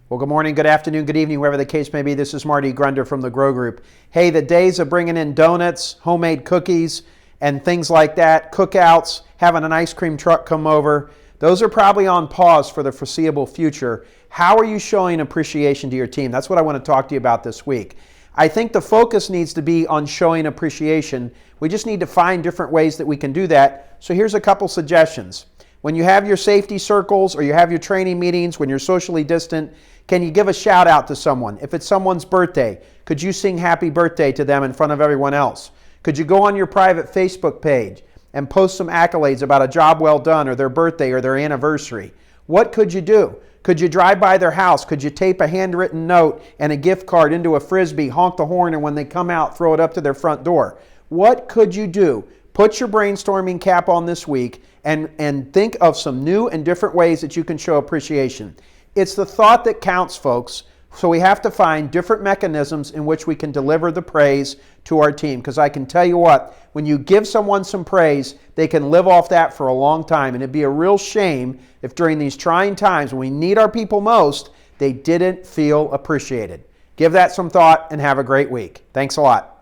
Well, good morning, good afternoon, good evening, wherever the case may be. This is Marty Grunder from the Grow Group. Hey, the days of bringing in donuts, homemade cookies, and things like that, cookouts, having an ice cream truck come over, those are probably on pause for the foreseeable future. How are you showing appreciation to your team? That's what I want to talk to you about this week. I think the focus needs to be on showing appreciation. We just need to find different ways that we can do that. So here's a couple suggestions. When you have your safety circles or you have your training meetings, when you're socially distant, can you give a shout out to someone? If it's someone's birthday, could you sing happy birthday to them in front of everyone else? Could you go on your private Facebook page and post some accolades about a job well done or their birthday or their anniversary? What could you do? Could you drive by their house? Could you tape a handwritten note and a gift card into a Frisbee, honk the horn, and when they come out, throw it up to their front door? What could you do? Put your brainstorming cap on this week and think of some new and different ways that you can show appreciation. It's the thought that counts, folks. So we have to find different mechanisms in which we can deliver the praise to our team. Because I can tell you what, when you give someone some praise, they can live off that for a long time. And it'd be a real shame if during these trying times when we need our people most, they didn't feel appreciated. Give that some thought and have a great week. Thanks a lot.